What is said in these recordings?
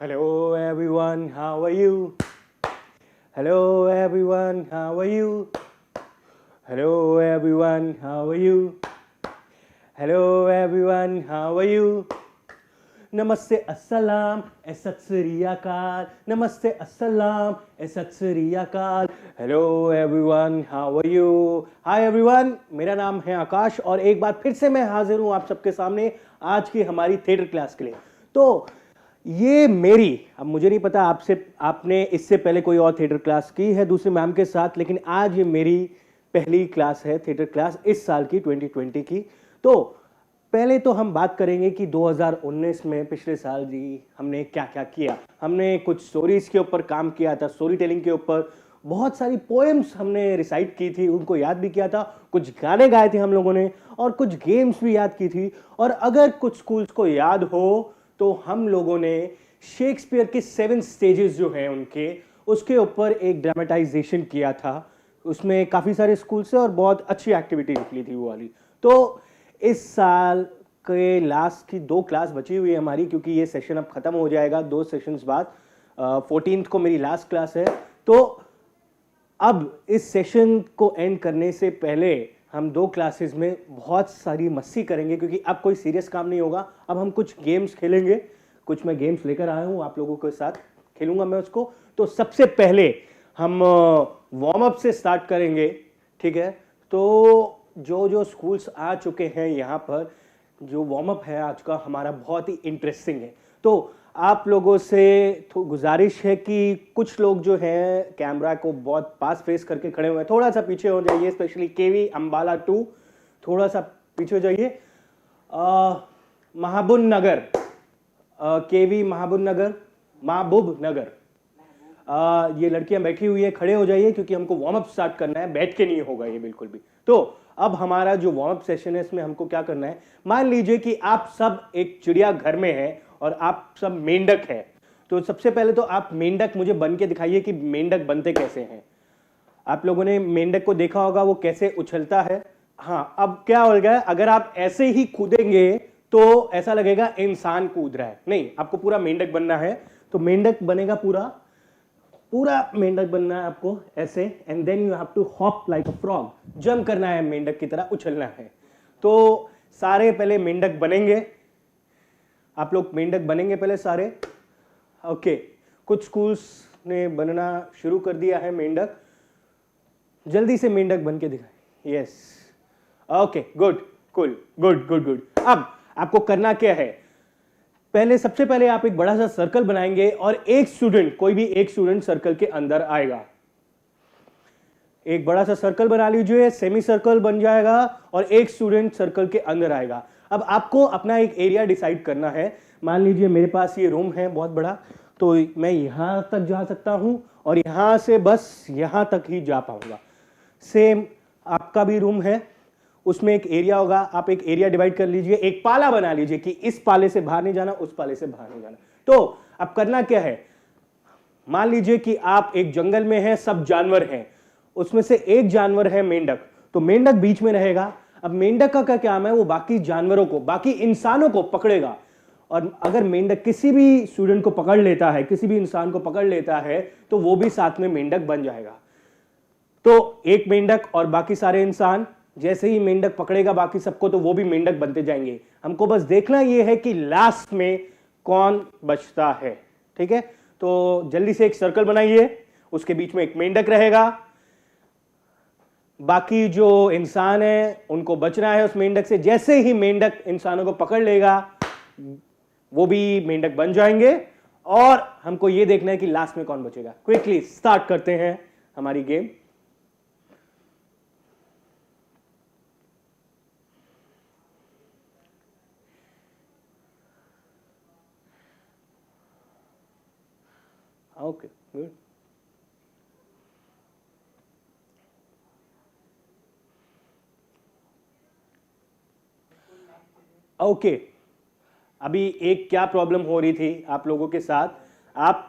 Hello everyone, how are you? Hello everyone, how are you? Hello everyone, how are you? Hello everyone, how are you? नमस्ते अस्सलाम ए सत श्री अकाल नमस्ते अस्सलाम ए Sat Shri Akal hello everyone how are you hi everyone मेरा नाम है आकाश और एक बार फिर से मैं हाजिर हूं आप सबके सामने आज की हमारी थिएटर क्लास के लिए। तो ये मेरी अब मुझे नहीं पता आपने इससे पहले कोई और थिएटर क्लास की है दूसरे मैम के साथ, लेकिन आज ये मेरी पहली क्लास है थिएटर क्लास इस साल की 2020 की। तो पहले तो हम बात करेंगे कि 2019 में पिछले साल जी हमने क्या क्या किया। हमने कुछ स्टोरीज के ऊपर काम किया था, स्टोरी टेलिंग के ऊपर बहुत सारी पोएम्स हमने रिसाइट की थी, उनको याद भी किया था, कुछ गाने गाए थे हम लोगों ने और कुछ गेम्स भी याद की थी। और अगर कुछ स्कूल्स को याद हो तो हम लोगों ने शेक्सपियर के 7 स्टेजेस जो हैं उनके उसके ऊपर एक ड्रामेटाइजेशन किया था। उसमें काफ़ी सारे स्कूल से और बहुत अच्छी एक्टिविटी निकली थी वो वाली। तो इस साल के लास्ट की 2 क्लास बची हुई है हमारी, क्योंकि ये सेशन अब खत्म हो जाएगा 2 सेशंस बाद। 14th को मेरी लास्ट क्लास है। तो अब इस सेशन को एंड करने से पहले हम 2 क्लासेस में बहुत सारी मस्ती करेंगे, क्योंकि अब कोई सीरियस काम नहीं होगा। अब हम कुछ गेम्स खेलेंगे, कुछ मैं गेम्स लेकर आया हूँ, आप लोगों के साथ खेलूंगा मैं उसको। तो सबसे पहले हम वार्म अप से स्टार्ट करेंगे, ठीक है। तो जो स्कूल्स आ चुके हैं यहाँ पर, जो वार्म अप है आज का हमारा बहुत ही इंटरेस्टिंग है। तो आप लोगों से तो गुजारिश है कि कुछ लोग जो हैं कैमरा को बहुत पास फेस करके खड़े हुए हैं, थोड़ा सा पीछे हो जाइए, स्पेशली केवी अंबाला 2 थोड़ा सा पीछे हो जाइए। महबूब नगर, केवी महबूब नगर, ये लड़कियां बैठी हुई है, खड़े हो जाइए क्योंकि हमको वार्म अप स्टार्ट करना है, बैठ के नहीं होगा ये बिल्कुल भी। तो अब हमारा जो वार्म अप सेशन है इसमें हमको क्या करना है, मान लीजिए कि आप सब एक चिड़िया घर में हैं और आप सब मेंढक हैं। तो सबसे पहले तो आप मेंढक मुझे बन के दिखाइए कि मेंढक बनते कैसे हैं। आप लोगों ने मेंढक को देखा होगा वो कैसे उछलता है। हाँ, अब क्या हो गया, अगर आप ऐसे ही कूदेंगे तो ऐसा लगेगा इंसान कूद रहा है, नहीं, आपको पूरा मेंढक बनना है। तो मेंढक बनेगा, पूरा मेंढक बनना है आपको ऐसे, and then you have to hop like a frog, jump करना है, मेंढक की तरह उछलना है। तो सारे पहले मेंढक बनेंगे, आप लोग मेंढक बनेंगे पहले सारे। ओके, कुछ स्कूल्स ने बनना शुरू कर दिया है मेंढक, जल्दी से मेंढक बन के दिखाएं। Yes, okay, good, cool, good good good. अब आपको करना क्या है, पहले सबसे पहले आप एक बड़ा सा सर्कल बनाएंगे और एक स्टूडेंट, कोई भी एक स्टूडेंट सर्कल के अंदर आएगा। एक बड़ा सा सर्कल बना लीजिए, सेमी सर्कल बन जाएगा और एक स्टूडेंट सर्कल के अंदर आएगा। अब आपको अपना एक एरिया डिसाइड करना है। मान लीजिए मेरे पास ये रूम है बहुत बड़ा, तो मैं यहां तक जा सकता हूं और यहां से बस यहां तक ही जा पाऊंगा। सेम आपका भी रूम है, उसमें एक एरिया होगा, आप एक एरिया डिवाइड कर लीजिए, एक पाला बना लीजिए कि इस पाले से बाहर नहीं जाना, उस पाले से बाहर नहीं जाना। तो अब करना क्या है, मान लीजिए कि आप एक जंगल में हैं, सब जानवर हैं, उसमें से एक जानवर है मेंढक, तो मेंढक बीच में रहेगा। अब मेंढक का क्या काम है, वो बाकी जानवरों को, बाकी इंसानों को पकड़ेगा। और अगर मेंढक किसी भी स्टूडेंट को पकड़ लेता है, किसी भी इंसान को पकड़ लेता है, तो वो भी साथ में मेंढक बन जाएगा। तो एक मेंढक और बाकी सारे इंसान, जैसे ही मेंढक पकड़ेगा बाकी सबको, तो वो भी मेंढक बनते जाएंगे। हमको बस देखना यह है कि लास्ट में कौन बचता है, ठीक है। तो जल्दी से एक सर्कल बनाइए, उसके बीच में एक मेंढक रहेगा, बाकी जो इंसान है उनको बचना है उस मेंढक से। जैसे ही मेंढक इंसानों को पकड़ लेगा वो भी मेंढक बन जाएंगे और हमको यह देखना है कि लास्ट में कौन बचेगा। क्विकली स्टार्ट करते हैं हमारी गेम। Okay, good. ओके, अभी एक क्या प्रॉब्लम हो रही थी आप लोगों के साथ, आप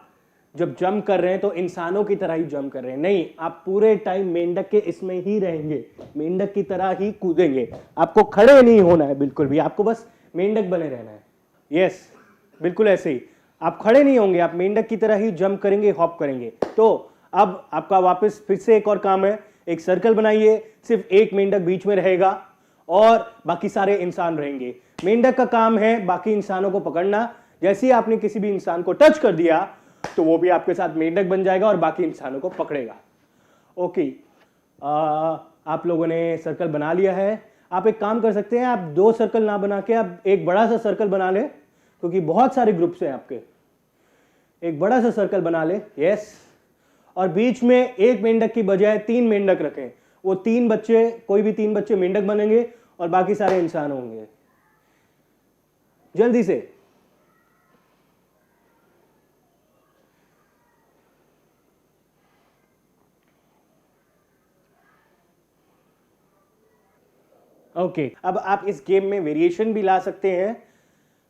जब जंप कर रहे हैं तो इंसानों की तरह ही जंप कर रहे हैं, नहीं, आप पूरे टाइम मेंढक के इसमें ही रहेंगे, मेंढक की तरह ही कूदेंगे, आपको खड़े नहीं होना है बिल्कुल भी, आपको बस मेंढक बने रहना है। यस, बिल्कुल ऐसे ही। आप खड़े नहीं होंगे, आप मेंढक की तरह ही जंप करेंगे, हॉप करेंगे। तो अब आपका वापस फिर से एक और काम है, एक सर्कल बनाइए, सिर्फ एक मेंढक बीच में रहेगा और बाकी सारे इंसान रहेंगे। मेंढक का काम है बाकी इंसानों को पकड़ना। जैसे ही आपने किसी भी इंसान को टच कर दिया तो वो भी आपके साथ मेंढक बन जाएगा और बाकी इंसानों को पकड़ेगा। ओके, आप लोगों ने सर्कल बना लिया है। आप एक काम कर सकते हैं, आप 2 सर्कल ना बना के आप एक बड़ा सा सर्कल बना ले, क्योंकि बहुत सारे ग्रुप्स हैं आपके। एक बड़ा सा सर्कल बना ले, यस, और बीच में एक मेंढक की बजाय 3 मेंढक रखें। वो 3 बच्चे, कोई भी 3 बच्चे मेंढक बनेंगे और बाकी सारे इंसान होंगे। जल्दी से। ओके, अब आप इस गेम में वेरिएशन भी ला सकते हैं।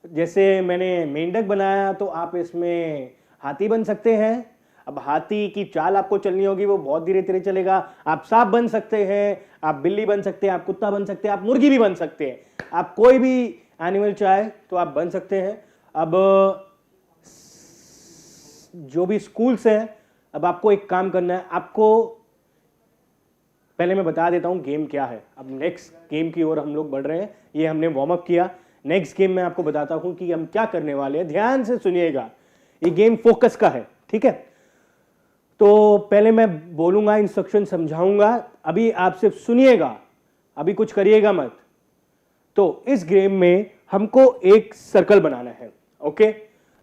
जैसे मैंने मेंढक बनाया तो आप इसमें हाथी बन सकते हैं। अब हाथी की चाल आपको चलनी होगी, वो बहुत धीरे धीरे चलेगा। आप सांप बन सकते हैं, आप बिल्ली बन सकते हैं, आप कुत्ता बन सकते हैं, आप मुर्गी भी बन सकते हैं। आप कोई भी एनिमल चाहे तो आप बन सकते हैं। अब जो भी स्कूल्स हैं, अब आपको एक काम करना है। आपको पहले मैं बता देता हूं गेम क्या है। अब नेक्स्ट गेम की ओर हम लोग बढ़ रहे हैं। ये हमने वार्म अप किया। नेक्स्ट गेम में आपको बताता हूं कि हम क्या करने वाले हैं। ध्यान से सुनिएगा, ये गेम फोकस का है, ठीक है? तो पहले मैं बोलूंगा, इंस्ट्रक्शन समझाऊंगा, अभी आप सिर्फ सुनिएगा, अभी कुछ करिएगा मत। तो इस गेम में हमको एक सर्कल बनाना है, ओके?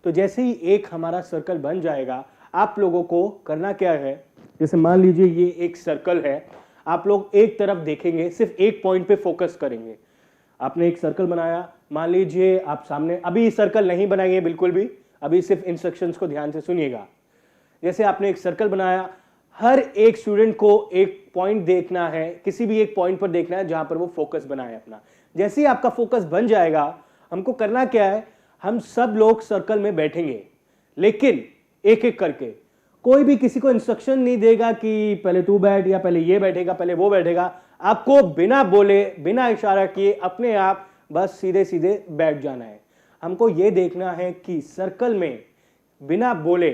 तो जैसे ही एक हमारा सर्कल बन जाएगा, आप लोगों को करना क्या है, जैसे मान लीजिए ये एक सर्कल है, आप लोग एक तरफ देखेंगे, सिर्फ एक पॉइंट पे फोकस करेंगे। आपने एक सर्कल बनाया, मान लीजिए आप सामने, अभी सर्कल नहीं बनाइए बिल्कुल भी, अभी सिर्फ इंस्ट्रक्शंस को ध्यान से सुनिएगा। जैसे आपने एक सर्कल बनाया, हर एक स्टूडेंट को एक पॉइंट देखना है, किसी भी एक पॉइंट पर देखना है जहां पर वो फोकस बनाए अपना। जैसे ही आपका फोकस बन जाएगा, हमको करना क्या है, हम सब लोग सर्कल में बैठेंगे, लेकिन एक एक करके। कोई भी किसी को इंस्ट्रक्शन नहीं देगा कि पहले तू बैठ या पहले ये बैठेगा, पहले वो बैठेगा। आपको बिना बोले, बिना इशारा किए अपने आप बस सीधे सीधे बैठ जाना है। हमको ये देखना है कि सर्कल में बिना बोले,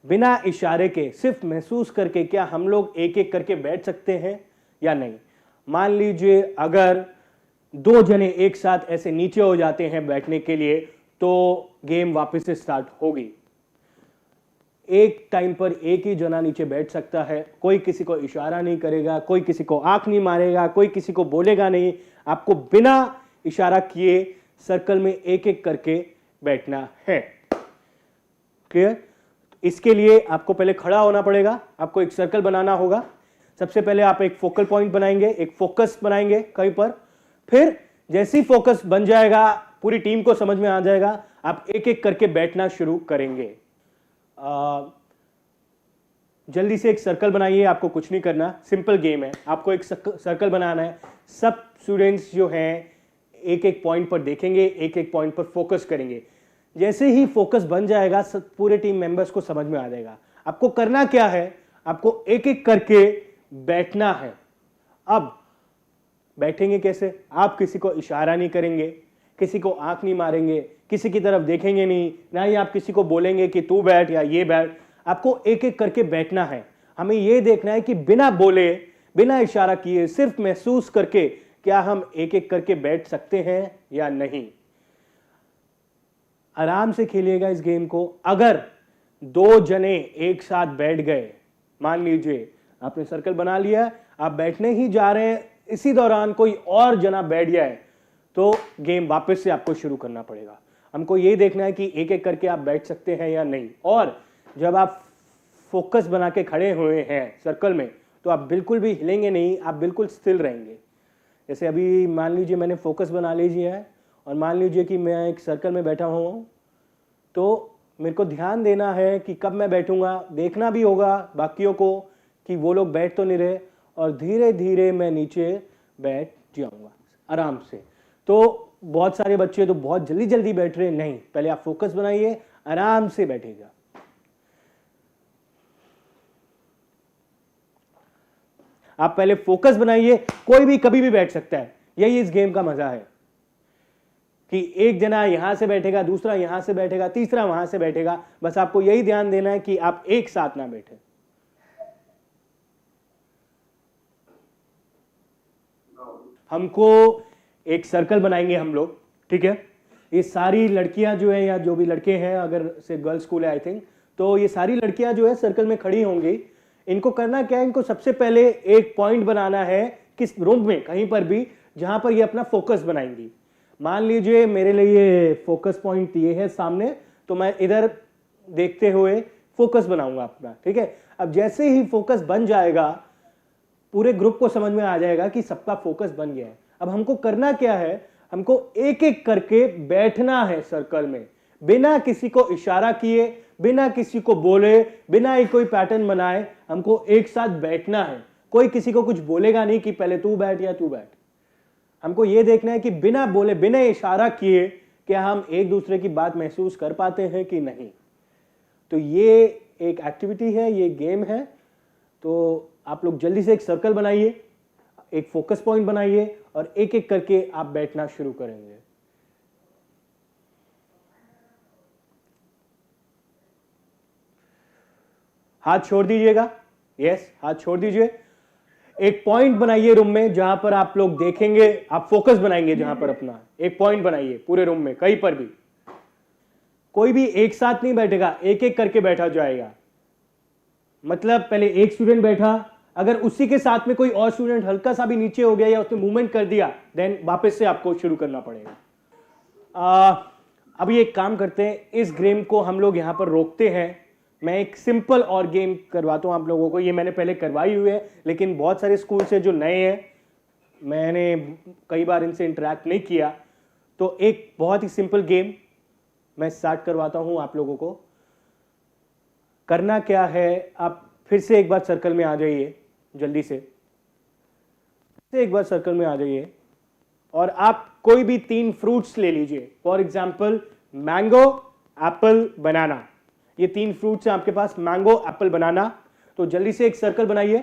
बिना इशारे के, सिर्फ महसूस करके क्या हम लोग एक एक करके बैठ सकते हैं या नहीं। मान लीजिए अगर 2 जने एक साथ ऐसे नीचे हो जाते हैं बैठने के लिए, तो गेम वापस से स्टार्ट होगी। एक टाइम पर एक ही जना नीचे बैठ सकता है, कोई किसी को इशारा नहीं करेगा, कोई किसी को आंख नहीं मारेगा, कोई किसी को बोलेगा नहीं। आपको बिना इशारा किए सर्कल में एक एक करके बैठना है। क्लियर? इसके लिए आपको पहले खड़ा होना पड़ेगा, आपको एक सर्कल बनाना होगा। सबसे पहले आप एक फोकल पॉइंट बनाएंगे, एक फोकस बनाएंगे कहीं पर। फिर जैसे ही फोकस बन जाएगा, पूरी टीम को समझ में आ जाएगा, आप एक एक करके बैठना शुरू करेंगे। जल्दी से एक सर्कल बनाइए, आपको कुछ नहीं करना, सिंपल गेम है। आपको एक सर्कल बनाना है। सब स्टूडेंट्स जो हैं एक एक पॉइंट पर देखेंगे, एक एक पॉइंट पर फोकस करेंगे। जैसे ही फोकस बन जाएगा, पूरे टीम मेंबर्स को समझ में आ जाएगा। आपको करना क्या है, आपको एक एक करके बैठना है। अब बैठेंगे कैसे? आप किसी को इशारा नहीं करेंगे, किसी को आंख नहीं मारेंगे, किसी की तरफ देखेंगे नहीं, ना ही आप किसी को बोलेंगे कि तू बैठ या ये बैठ। आपको एक एक करके बैठना है। हमें यह देखना है कि बिना बोले, बिना इशारा किए, सिर्फ महसूस करके क्या हम एक एक करके बैठ सकते हैं या नहीं। आराम से खेलिएगा इस गेम को। अगर 2 जने एक साथ बैठ गए, मान लीजिए आपने सर्कल बना लिया, आप बैठने ही जा रहे हैं, इसी दौरान कोई और जना बैठ जाए, तो गेम वापस से आपको शुरू करना पड़ेगा। हमको ये देखना है कि एक एक करके आप बैठ सकते हैं या नहीं। और जब आप फोकस बना के खड़े हुए हैं सर्कल में, तो आप बिल्कुल भी हिलेंगे नहीं, आप बिल्कुल स्थिर रहेंगे। जैसे अभी मान लीजिए मैंने फोकस बना लीजिए है और मान लीजिए कि मैं एक सर्कल में बैठा हुआ हूँ, तो मेरे को ध्यान देना है कि कब मैं बैठूंगा। देखना भी होगा बाकियों को कि वो लोग बैठ तो नहीं रहे, और धीरे धीरे मैं नीचे बैठ जाऊंगा आराम से। तो बहुत सारे बच्चे तो बहुत जल्दी जल्दी बैठ रहे, नहीं, पहले आप फोकस बनाइए, आराम से बैठिएगा। आप पहले फोकस बनाइए, कोई भी कभी भी बैठ सकता है, यही इस गेम का मजा है। कि एक जना यहां से बैठेगा, दूसरा यहां से बैठेगा, तीसरा वहां से बैठेगा। बस आपको यही ध्यान देना है कि आप एक साथ ना बैठे। हमको एक सर्कल बनाएंगे हम लोग, ठीक है। ये सारी लड़कियां जो है या जो भी लड़के हैं, अगर से गर्ल्स स्कूल है आई थिंक, तो ये सारी लड़कियां जो है सर्कल में खड़ी होंगी। इनको करना क्या है, इनको सबसे पहले एक पॉइंट बनाना है किस रूम में कहीं पर भी, जहां पर ये अपना फोकस बनाएंगी। मान लीजिए मेरे लिए फोकस पॉइंट ये है सामने, तो मैं इधर देखते हुए फोकस बनाऊंगा अपना, ठीक है। अब जैसे ही फोकस बन जाएगा, पूरे ग्रुप को समझ में आ जाएगा कि सबका फोकस बन गया है। अब हमको करना क्या है, हमको एक एक करके बैठना है सर्कल में, बिना किसी को इशारा किए, बिना किसी को बोले, बिना ही कोई पैटर्न बनाए, हमको एक साथ बैठना है। कोई किसी को कुछ बोलेगा नहीं कि पहले तू बैठ या तू बैठ। हमको यह देखना है कि बिना बोले, बिना इशारा किए, क्या हम एक दूसरे की बात महसूस कर पाते हैं कि नहीं। तो ये एक एक्टिविटी है, ये गेम है। तो आप लोग जल्दी से एक सर्कल बनाइए, एक फोकस पॉइंट बनाइए और एक एक करके आप बैठना शुरू करेंगे। हाथ छोड़ दीजिएगा, यस, हाथ छोड़ दीजिए। एक पॉइंट बनाइए रूम में जहां पर आप लोग देखेंगे, आप फोकस बनाएंगे जहां पर अपना एक पॉइंट बनाइए पूरे रूम में, कहीं पर भी। कोई भी एक साथ नहीं बैठेगा, एक एक करके बैठा जाएगा। मतलब पहले एक स्टूडेंट बैठा, अगर उसी के साथ में कोई और स्टूडेंट हल्का सा भी नीचे हो गया या उसने मूवमेंट कर दिया, देन वापस से आपको शुरू करना पड़ेगा। अभी एक काम करते हैं, इस गेम को हम लोग यहां पर रोकते हैं। मैं एक सिंपल और गेम करवाता हूं आप लोगों को। ये मैंने पहले करवाई हुई है, लेकिन बहुत सारे स्कूल से जो नए हैं, मैंने कई बार इनसे इंटरेक्ट नहीं किया, तो एक बहुत ही सिंपल गेम मैं स्टार्ट करवाता हूं आप लोगों को। करना क्या है, आप फिर से एक बार सर्कल में आ जाइए, जल्दी से एक बार सर्कल में आ जाइए और आप कोई भी 3 फ्रूट्स ले लीजिए। For example mango, apple, banana. ये 3 फ्रूट्स हैं आपके पास, मैंगो, एप्पल, बनाना। तो जल्दी से एक सर्कल बनाइए।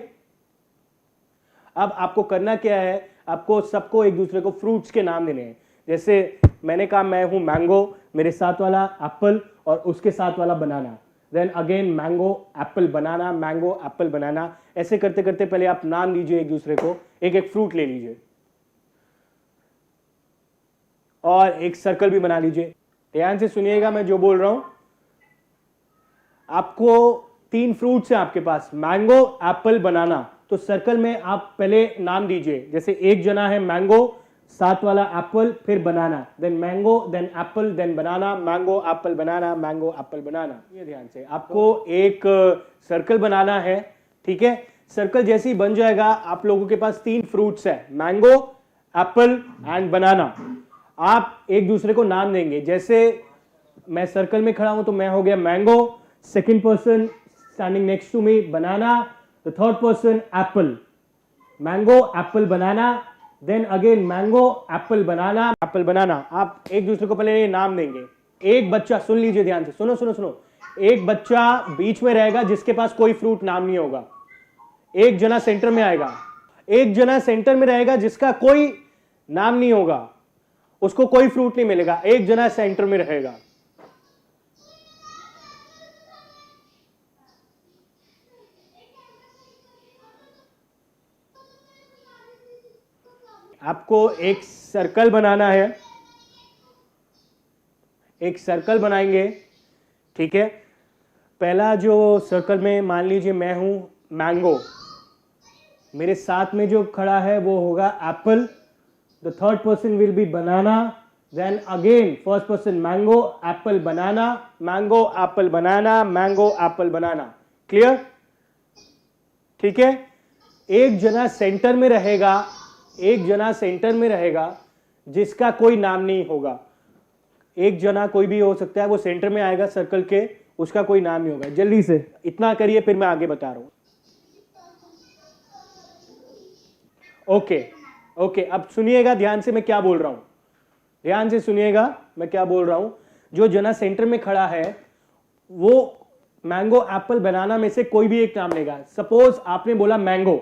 अब आपको करना क्या है, आपको सबको एक दूसरे को फ्रूट्स के नाम देने हैं। जैसे मैंने कहा मैं हूं मैंगो, मेरे साथ वाला एप्पल और उसके साथ वाला बनाना। Then again mango, apple, banana, mango, apple, बनाना। ऐसे करते करते पहले आप नाम लीजिए एक दूसरे को, एक एक फ्रूट ले लीजिए और एक सर्कल भी बना लीजिए। ध्यान से सुनिएगा मैं जो बोल रहा हूं। आपको 3 फ्रूट्स हैं आपके पास, मैंगो, एप्पल, बनाना। तो सर्कल में आप पहले नाम दीजिए। जैसे एक जना है मैंगो, साथ वाला एप्पल, फिर banana, then mango, then apple, then banana, mango, apple, banana, mango, apple, banana. ये ध्यान से आपको एक सर्कल बनाना है, ठीक है। सर्कल जैसे ही बन जाएगा, आप लोगों के पास 3 फ्रूट्स है, मैंगो, एप्पल एंड बनाना। आप एक दूसरे को नाम देंगे। जैसे मैं सर्कल में खड़ा हूं तो मैं हो गया mango, second person standing next to me banana, the third person apple. Mango, apple, banana, then again mango, apple, banana, apple, banana. आप एक दूसरे को पहले नाम देंगे। एक बच्चा, सुन लीजिए ध्यान से, सुनो सुनो सुनो। एक बच्चा बीच में रहेगा जिसके पास कोई फ्रूट नाम नहीं होगा। एक जना सेंटर में आएगा, एक जना सेंटर में रहेगा जिसका कोई नाम नहीं होगा, उसको कोई फ्रूट नहीं मिलेगा। एक जना सेंटर में रहेगा। आपको एक सर्कल बनाना है, एक सर्कल बनाएंगे, ठीक है। पहला जो सर्कल में मान लीजिए मैं हूं मैंगो, मेरे साथ में जो खड़ा है वो होगा apple, the third person will be banana, then again first person mango, apple, banana, mango, apple, banana, mango, apple, banana. Clear, ठीक है। एक जना सेंटर में रहेगा, एक जना सेंटर में रहेगा जिसका कोई नाम नहीं होगा। एक जना कोई भी हो सकता है, वो सेंटर में आएगा सर्कल के, उसका कोई नाम नहीं होगा। जल्दी से इतना करिए, फिर मैं आगे बता रहा हूं। ओके ओके, अब सुनिएगा ध्यान से मैं क्या बोल रहा हूं, ध्यान से सुनिएगा मैं क्या बोल रहा हूं। जो जना सेंटर में खड़ा है वो मैंगो, एप्पल, बनाना में से कोई भी एक नाम लेगा। सपोज आपने बोला मैंगो,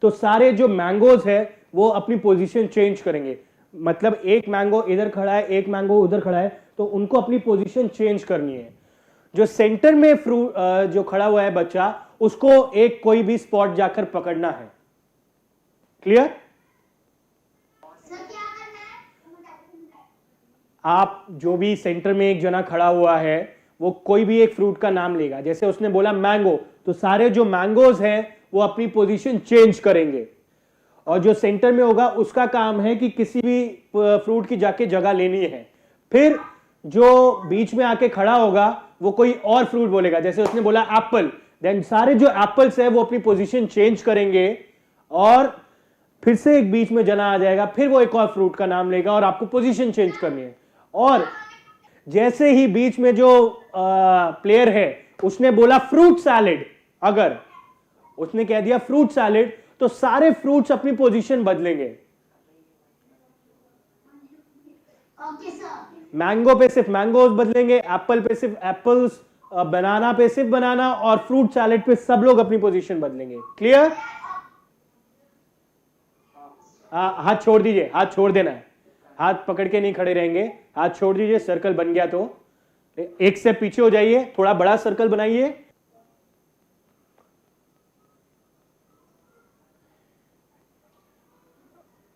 तो सारे जो मैंगोज है वो अपनी पोजीशन चेंज करेंगे। मतलब एक मैंगो इधर खड़ा है, एक मैंगो उधर खड़ा है, तो उनको अपनी पोजीशन चेंज करनी है। जो सेंटर में फ्रूट जो खड़ा हुआ है बच्चा, उसको एक कोई भी स्पॉट जाकर पकड़ना है। क्लियर? आप जो भी सेंटर में एक जना खड़ा हुआ है वो कोई भी एक फ्रूट का नाम लेगा। जैसे उसने बोला मैंगो, तो सारे जो मैंगोज हैं वो अपनी पोजीशन चेंज करेंगे, और जो सेंटर में होगा उसका काम है कि किसी भी फ्रूट की जाके जगह लेनी है। फिर जो बीच में आके खड़ा होगा वो कोई और फ्रूट बोलेगा। जैसे उसने बोला एप्पल, देन सारे जो एप्पल्स है वो अपनी पोजीशन चेंज करेंगे, और फिर से एक बीच में जना आ जाएगा, फिर वो एक और फ्रूट का नाम लेगा और आपको पोजीशन चेंज करनी है। और जैसे ही बीच में जो प्लेयर है उसने बोला फ्रूट सैलेड, अगर उसने कह दिया फ्रूट सैलेड, तो सारे फ्रूट्स अपनी पोजीशन बदलेंगे। मैंगो पे सिर्फ मैंगोज बदलेंगे, एप्पल पे सिर्फ एप्पल्स, बनाना पे सिर्फ बनाना, और फ्रूट सैलेड पे सब लोग अपनी पोजीशन बदलेंगे। क्लियर? हाथ छोड़ दीजिए, हाथ छोड़ देना है, हाथ पकड़ के नहीं खड़े रहेंगे, हाथ छोड़ दीजिए। सर्कल बन गया तो एक से पीछे हो जाइए, थोड़ा बड़ा सर्कल बनाइए।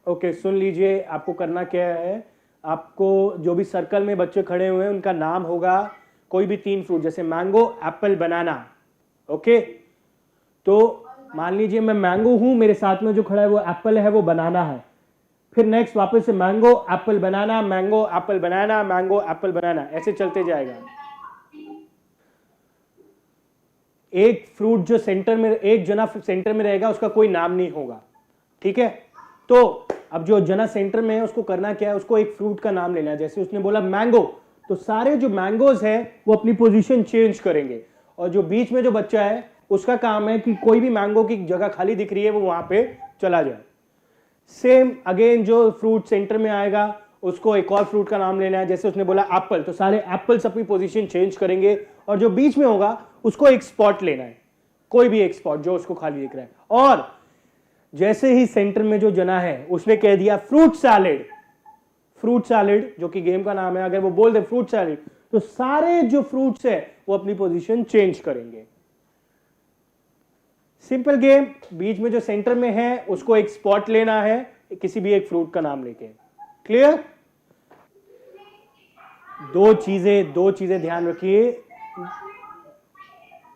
ओके, सुन लीजिए, आपको करना क्या है। आपको जो भी सर्कल में बच्चे खड़े हुए हैं उनका नाम होगा कोई भी 3 फ्रूट, जैसे मैंगो, एप्पल, बनाना। ओके, तो मान लीजिए मैं मैंगो हूं, मेरे साथ में जो खड़ा है वो एप्पल है, वो बनाना है। फिर नेक्स्ट वापस से mango, apple, banana, mango, apple, banana, mango, apple, बनाना, ऐसे चलते जाएगा। एक फ्रूट जो सेंटर में, एक जना सेंटर में रहेगा, उसका कोई नाम नहीं होगा। ठीक है? तो अब जो जना सेंटर में है उसको करना क्या है, उसको एक फ्रूट का नाम लेना है। जैसे उसने बोला मैंगो, तो सारे जो मैंगोज है वो अपनी पोजीशन चेंज करेंगे, और जो बीच में जो बच्चा है उसका काम है कि कोई भी मैंगो की जगह खाली दिख रही है वो वहां पे चला जाए। सेम अगेन, जो फ्रूट सेंटर में आएगा उसको एक और फ्रूट का नाम लेना है। जैसे उसने बोला एप्पल, तो सारे एप्पल्स अपनी पोजीशन चेंज करेंगे, और जो बीच में होगा उसको एक स्पॉट लेना है, कोई भी एक स्पॉट जो उसको खाली दिख रहा है। और जैसे ही सेंटर में जो जना है उसने कह दिया फ्रूट सैलेड, फ्रूट सैलेड जो कि गेम का नाम है, अगर वो बोल दे फ्रूट सैलेड, तो सारे जो फ्रूट्स है वो अपनी पोजीशन चेंज करेंगे। Simple game. बीच में जो सेंटर में है उसको एक स्पॉट लेना है, किसी भी एक फ्रूट का नाम लेके। क्लियर? दो चीजें ध्यान रखिए,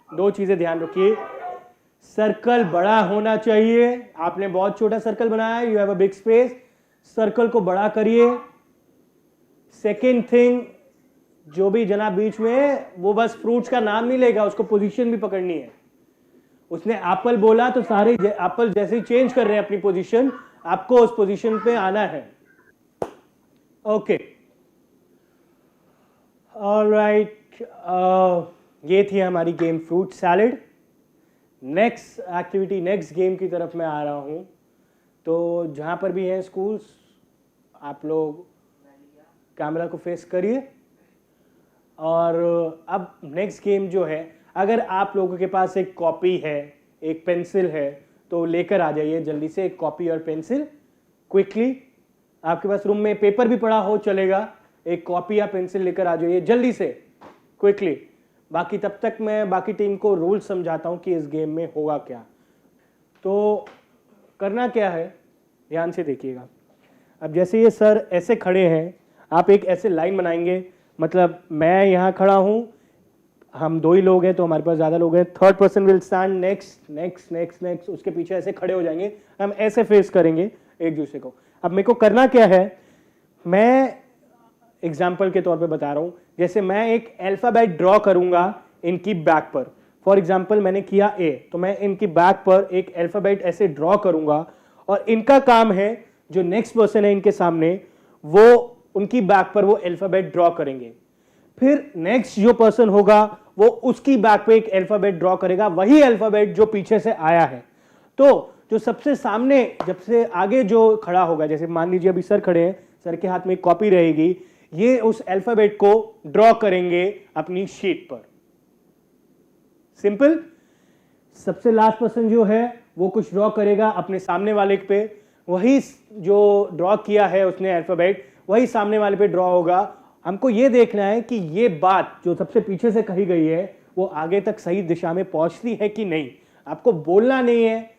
दो चीजें ध्यान रखिए। सर्कल बड़ा होना चाहिए। आपने बहुत छोटा सर्कल बनाया, you have a big space, circle को बड़ा करिए। सेकेंड थिंग, जो भी जना बीच में है वो बस फ्रूट्स का नाम नहीं लेगा, उसको पोजीशन भी पकड़नी है। उसने एप्पल बोला तो सारे एप्पल जैसे ही चेंज कर रहे हैं अपनी पोजीशन, आपको उस पोजीशन पे आना है। ओके, ऑलराइट, ये थी हमारी game fruit salad. Next activity, next game की तरफ मैं आ रहा हूं। तो जहां पर भी हैं स्कूल्स, आप लोग कैमरा को फेस करिए। और अब नेक्स्ट गेम जो है, अगर आप लोगों के पास एक कॉपी है, एक पेंसिल है, तो लेकर आ जाइए जल्दी से एक कॉपी और पेंसिल क्विकली। आपके पास रूम में पेपर भी पड़ा हो चलेगा, एक कॉपी या पेंसिल लेकर आ जाइए जल्दी से क्विकली। बाकी तब तक मैं बाकी टीम को रूल समझाता हूं कि इस गेम में होगा क्या। तो करना क्या है, ध्यान से देखिएगा। अब जैसे ये सर ऐसे खड़े हैं, आप एक ऐसे लाइन बनाएंगे, मतलब मैं यहाँ खड़ा हूं, हम 2 ही लोग हैं तो हमारे पास ज़्यादा लोग हैं, third person will stand next next next next, उसके पीछे ऐसे खड़े हो जाएंगे, हम ऐसे फेस करेंगे एक दूसरे को। अब मेरे को करना क्या है, मैं एग्जाम्पल के तौर पे बता रहा हूँ। जैसे मैं एक अल्फाबेट ड्रॉ करूंगा इनकी बैक पर, फॉर एग्जाम्पल मैंने किया ए, तो मैं इनकी बैक पर एक अल्फाबेट ऐसे ड्रॉ करूंगा, और इनका काम है जो नेक्स्ट पर्सन है इनके सामने, वो उनकी बैक पर वो अल्फाबेट ड्रॉ करेंगे। फिर नेक्स्ट जो पर्सन होगा वो उसकी बैक पे एक अल्फाबेट ड्रॉ करेगा, वही अल्फाबेट जो पीछे से आया है। तो जो सबसे सामने, जब से आगे जो खड़ा होगा, जैसे मान लीजिए अभी सर खड़े हैं, सर के हाथ में एक कॉपी रहेगी, ये उस अल्फाबेट को ड्रॉ करेंगे अपनी शीट पर। सिंपल। सबसे लास्ट पर्सन जो है वो कुछ ड्रॉ करेगा अपने सामने वाले पे, वही जो ड्रॉ किया है उसने अल्फाबेट, वही सामने वाले पे ड्रॉ होगा। हमको ये देखना है कि ये बात जो सबसे पीछे से कही गई है वो आगे तक सही दिशा में पहुंचती है कि नहीं। आपको बोलना नहीं है,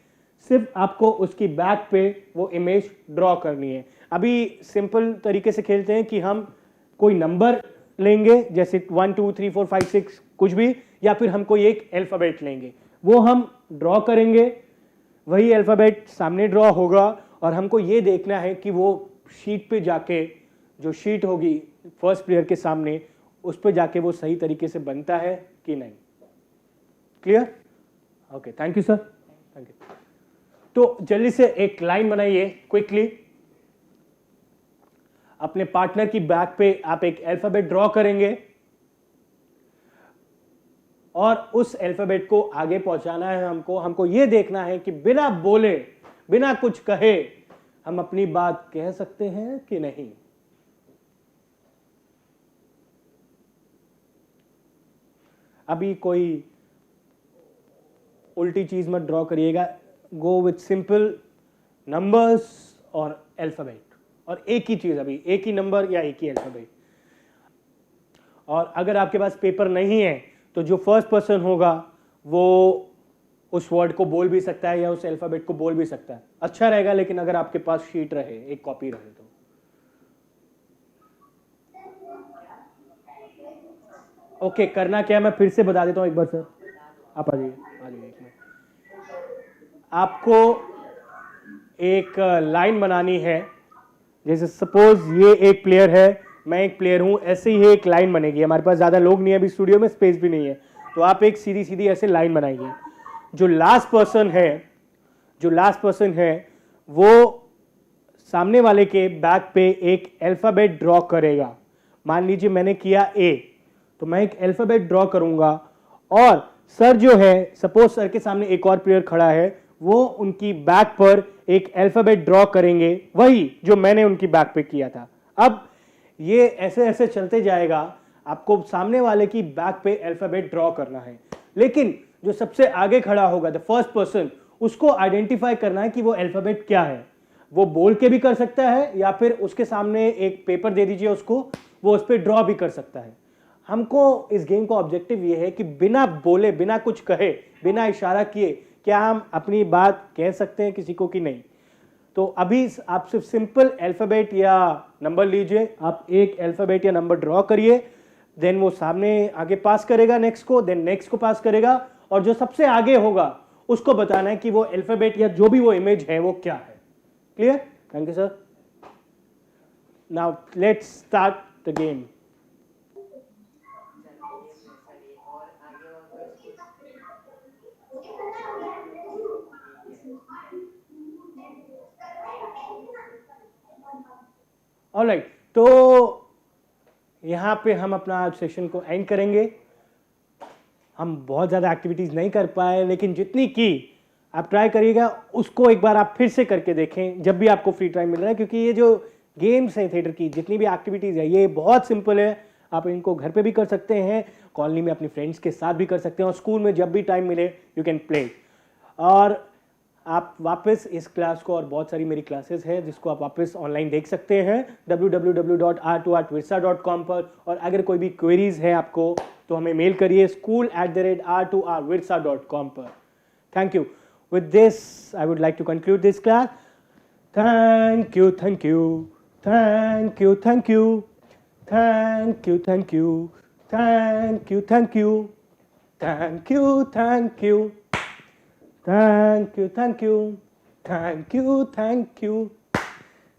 सिर्फ आपको उसकी बैक पे वो इमेज ड्रॉ करनी है। अभी सिंपल तरीके से खेलते हैं कि हम कोई नंबर लेंगे, जैसे 1 2 3 4 5 6 कुछ भी, या फिर हम कोई एक अल्फाबेट लेंगे, वो हम ड्रॉ करेंगे। वही अल्फाबेट सामने ड्रॉ होगा और हमको ये देखना है कि वो शीट पे जाके, जो शीट होगी फर्स्ट प्लेयर के सामने, उस पे जाके वो सही तरीके से बनता है कि नहीं। Clear? Okay, thank you sir, thank you. तो जल्दी से एक लाइन बनाइए क्विकली। अपने पार्टनर की बैक पे आप एक अल्फाबेट ड्रॉ करेंगे और उस अल्फाबेट को आगे पहुंचाना है हमको ये देखना है कि बिना बोले, बिना कुछ कहे हम अपनी बात कह सकते हैं कि नहीं। अभी कोई उल्टी चीज मत ड्रॉ करिएगा, गो विथ सिंपल नंबर्स और अल्फाबेट, और एक ही चीज, अभी एक ही नंबर या एक ही अल्फाबेट। और अगर आपके पास पेपर नहीं है तो जो फर्स्ट पर्सन होगा वो उस वर्ड को बोल भी सकता है या उस अल्फाबेट को बोल भी सकता है। अच्छा रहेगा लेकिन अगर आपके पास शीट रहे, एक कॉपी रहे तो। ओके, करना क्या है मैं फिर से बता देता हूं एक बार सर। आप आ जाइए, आ जाइए एक मिनट। आपको एक लाइन बनानी है, जैसे सपोज ये एक प्लेयर है, मैं एक प्लेयर हूं, ऐसे ही एक लाइन बनेगी। हमारे पास ज्यादा लोग नहीं है अभी स्टूडियो में, स्पेस भी नहीं है, तो आप एक सीधी सीधी ऐसे लाइन बनाइए। जो लास्ट पर्सन है वो सामने वाले के बैक पे एक अल्फाबेट ड्रॉ करेगा। मान लीजिए मैंने किया ए, तो मैं एक अल्फाबेट ड्रॉ करूंगा और सर जो है, सपोज सर के सामने एक और प्लेयर खड़ा है, वो उनकी बैक पर एक अल्फाबेट ड्रॉ करेंगे, वही जो मैंने उनकी बैक पे किया था। अब ये ऐसे ऐसे चलते जाएगा, आपको सामने वाले की बैक पे अल्फाबेट ड्रॉ करना है, लेकिन जो सबसे आगे खड़ा होगा, द फर्स्ट पर्सन, उसको आइडेंटिफाई करना है कि वो अल्फाबेट क्या है। वो बोल के भी कर सकता है या फिर उसके सामने एक पेपर दे दीजिए उसको, वो उस पर ड्रॉ भी कर सकता है। हमको इस गेम का ऑब्जेक्टिव ये है कि बिना बोले, बिना कुछ कहे, बिना इशारा किए क्या हम अपनी बात कह सकते हैं किसी को कि नहीं। तो अभी आप सिर्फ सिंपल अल्फाबेट या नंबर लीजिए, आप एक अल्फाबेट या नंबर ड्रॉ करिए, देन वो सामने आगे पास करेगा नेक्स्ट को, देन नेक्स्ट को पास करेगा, और जो सबसे आगे होगा उसको बताना है कि वो अल्फाबेट या जो भी वो इमेज है वो क्या है। Clear? Thank you sir. Now let's start the game. Alright, तो यहां पे हम अपना सेशन को एंड करेंगे। हम बहुत ज़्यादा एक्टिविटीज़ नहीं कर पाए, लेकिन जितनी की आप ट्राई करिएगा, उसको एक बार आप फिर से करके देखें जब भी आपको फ्री टाइम मिल रहा है, क्योंकि ये जो गेम्स हैं थिएटर की, जितनी भी एक्टिविटीज़ है, ये बहुत सिंपल है। आप इनको घर पे भी कर सकते हैं, कॉलोनी में अपने फ्रेंड्स के साथ भी कर सकते हैं, और स्कूल में जब भी टाइम मिले यू कैन प्ले। और आप वापस इस क्लास को, और बहुत सारी मेरी क्लासेस हैं जिसको आप वापस ऑनलाइन देख सकते हैं www.r2rvirsa.com पर। और अगर कोई भी क्वेरीज है आपको तो हमें मेल करिए school@r2rvirsa.com पर। Thank you. With this I would like to conclude this class. Thank you, thank you, thank you, thank you, thank you, thank you, thank you, thank you, thank you, thank you, thank you, thank you, thank you, thank you,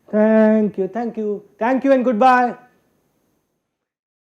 thank you, thank you, thank you, and goodbye.